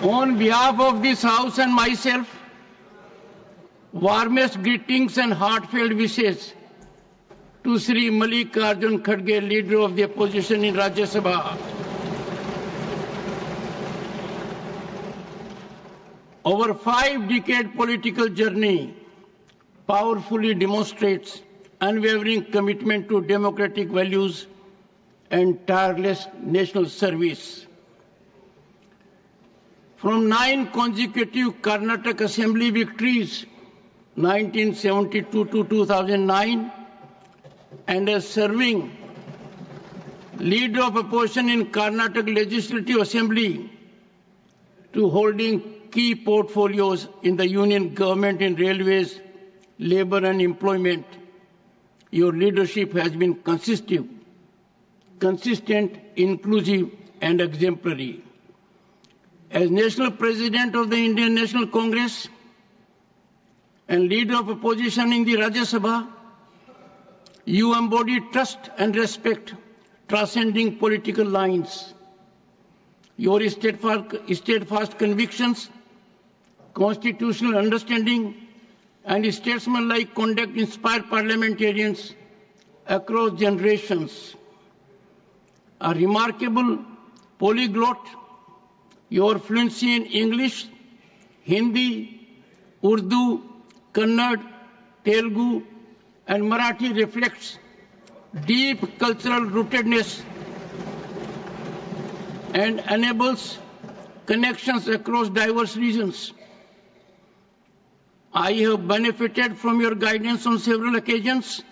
On behalf of this House and myself, warmest greetings and heartfelt wishes to Sri Mallikarjun Kharge, Leader of the Opposition in Rajya Sabha. Our 5-decade political journey powerfully demonstrates unwavering commitment to democratic values and tireless national service. From 9 consecutive Karnataka Assembly victories, 1972 to 2009, and as serving Leader of Opposition in Karnataka Legislative Assembly, to holding key portfolios in the Union Government in railways, labour and employment, your leadership has been consistent, inclusive and exemplary. As National President of the Indian National Congress and Leader of Opposition in the Rajya Sabha, you embody trust and respect transcending political lines. Your steadfast convictions, constitutional understanding, and statesmanlike conduct inspire parliamentarians across generations. A remarkable polyglot, your fluency in English, Hindi, Urdu, Kannada, Telugu, and Marathi reflects deep cultural rootedness and enables connections across diverse regions. I have benefited from your guidance on several occasions.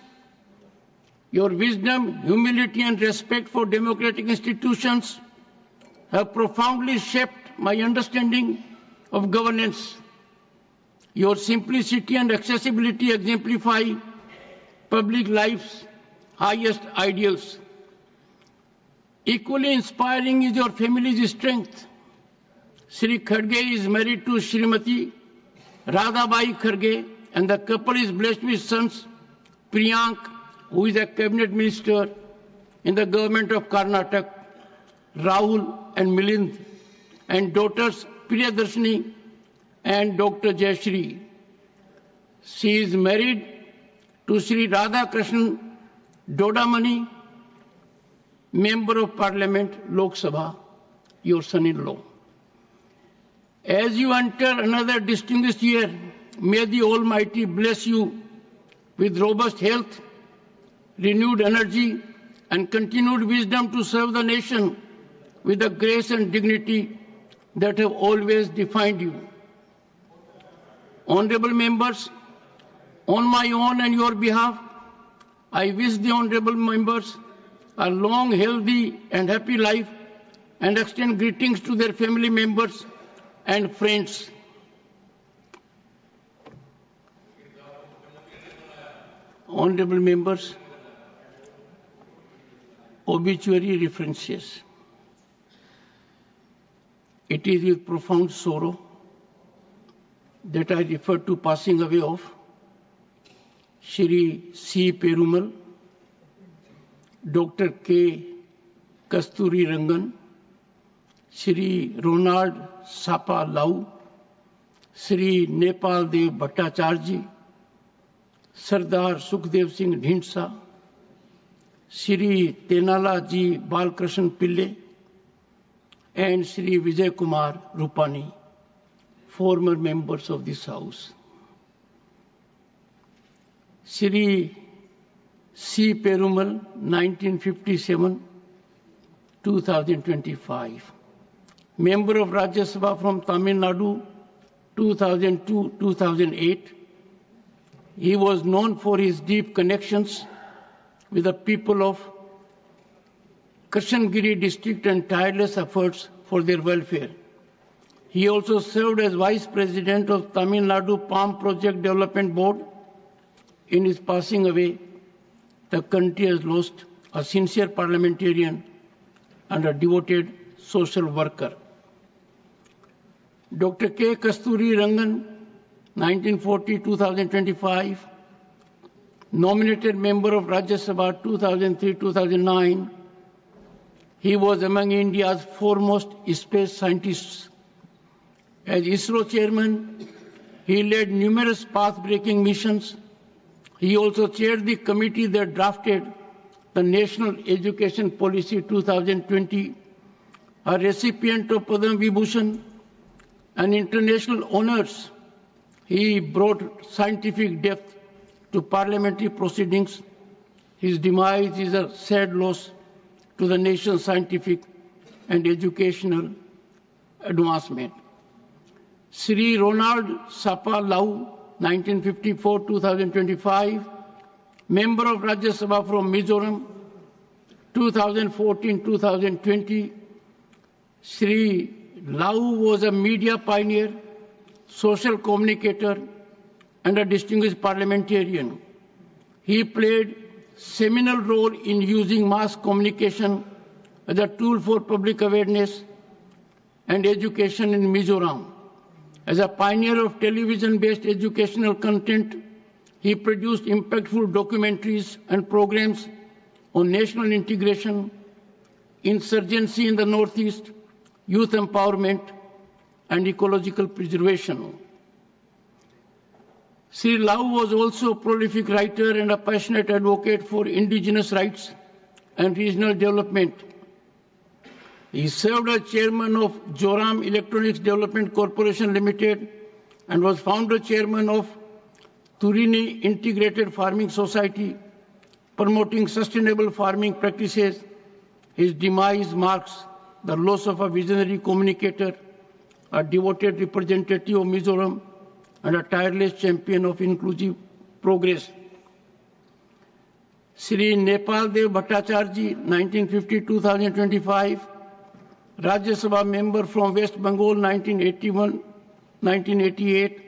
Your wisdom, humility, and respect for democratic institutions have profoundly shaped my understanding of governance. Your simplicity and accessibility exemplify public life's highest ideals. Equally inspiring is your family's strength. Sri Kharge is married to Srimati Radhabai Kharge, and the couple is blessed with sons Priyank, who is a cabinet minister in the government of Karnataka, Rahul and Milind, and daughters Priyadarshini and Dr. Jayashree. She is married to Sri Radhakrishnan Dodamani, Member of Parliament, Lok Sabha, your son-in-law. As you enter another distinguished year, may the Almighty bless you with robust health, renewed energy, and continued wisdom to serve the nation with the grace and dignity that have always defined you. Honorable members, on my own and your behalf, I wish the honorable members a long, healthy, and happy life, and extend greetings to their family members and friends. Honorable members, obituary references. It is with profound sorrow that I refer to passing away of Shri C. Perumal, Dr. K. Kasturi Rangan, Shri Ronald Sapa Lau, Shri Nepal Dev Bhattacharya, Sardar Sukhdev Singh Dhindsa, Shri Tenala Ji Balkrishnan Pille, and Shri Vijay Kumar Rupani, former members of this House. Shri C. Perumal, 1957-2025. Member of Rajya Sabha from Tamil Nadu, 2002-2008. He was known for his deep connections with the people of Krishnagiri district and tireless efforts for their welfare. He also served as Vice President of Tamil Nadu Palm Project Development Board. In his passing away, the country has lost a sincere parliamentarian and a devoted social worker. Dr. K. Kasturi Rangan, 1940-2025, nominated member of Rajya Sabha 2003-2009. He was among India's foremost space scientists. As ISRO chairman, he led numerous path-breaking missions. He also chaired the committee that drafted the National Education Policy 2020, a recipient of Padma Vibhushan and international honors. He brought scientific depth to parliamentary proceedings. His demise is a sad loss to the nation's scientific and educational advancement. Sri Ronald Sapa Lau, 1954-2025, Member of Rajya Sabha from Mizoram, 2014-2020. Sri Lau was a media pioneer, social communicator, and a distinguished parliamentarian. He played a seminal role in using mass communication as a tool for public awareness and education in Mizoram. As a pioneer of television-based educational content, he produced impactful documentaries and programs on national integration, insurgency in the Northeast, youth empowerment, and ecological preservation. Sri Lau was also a prolific writer and a passionate advocate for indigenous rights and regional development. He served as chairman of Joram Electronics Development Corporation Limited and was founder chairman of Turini Integrated Farming Society, promoting sustainable farming practices. His demise marks the loss of a visionary communicator, a devoted representative of Mizoram, and a tireless champion of inclusive progress. Sri Nepal Dev Bhattacharya, 1950-2025, Rajya Sabha member from West Bengal, 1981-1988.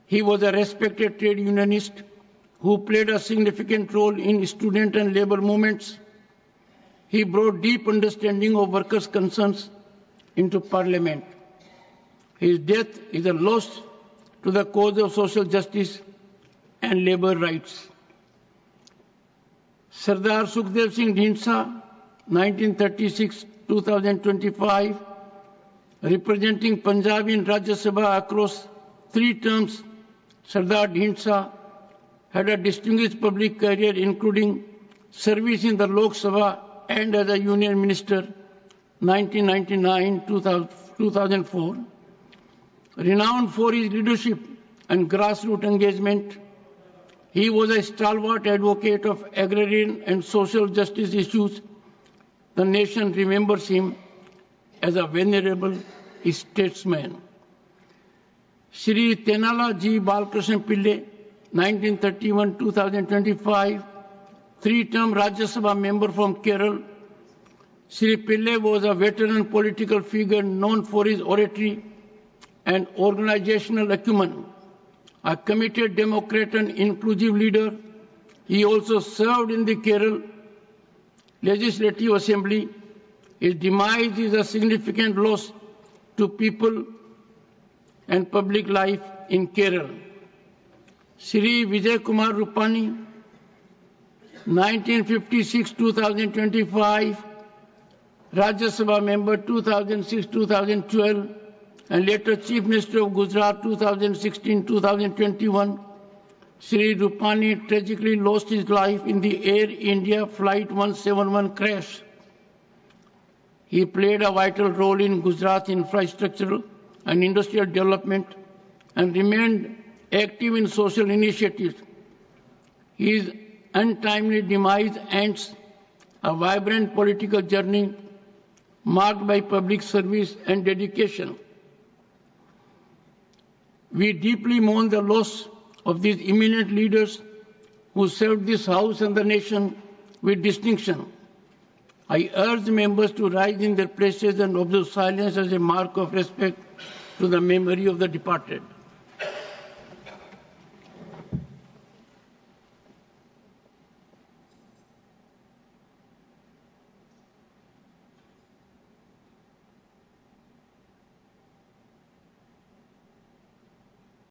He was a respected trade unionist who played a significant role in student and labor movements. He brought deep understanding of workers' concerns into Parliament. His death is a loss to the cause of social justice and labor rights. Sardar Sukhdev Singh Dhindsa, 1936-2025, representing Punjab in Rajya Sabha across 3 terms. Sardar Dhindsa had a distinguished public career, including service in the Lok Sabha and as a union minister, 1999-2004. Renowned for his leadership and grassroots engagement, he was a stalwart advocate of agrarian and social justice issues. The nation remembers him as a venerable statesman. Shri Tenala G. Balkrishna Pillai, 1931-2025, 3-term Rajya Sabha member from Kerala. Shri Pillai was a veteran political figure known for his oratory and organizational acumen. A committed Democrat and inclusive leader, he also served in the Kerala Legislative Assembly. His demise is a significant loss to people and public life in Kerala. Shri Vijay Kumar Rupani, 1956-2025, Rajya Sabha member 2006-2012, and later Chief Minister of Gujarat 2016-2021. Shri Rupani tragically lost his life in the Air India Flight 171 crash. He played a vital role in Gujarat's infrastructural and industrial development and remained active in social initiatives. His untimely demise ends a vibrant political journey marked by public service and dedication. We deeply mourn the loss of these eminent leaders who served this House and the nation with distinction. I urge members to rise in their places and observe silence as a mark of respect to the memory of the departed.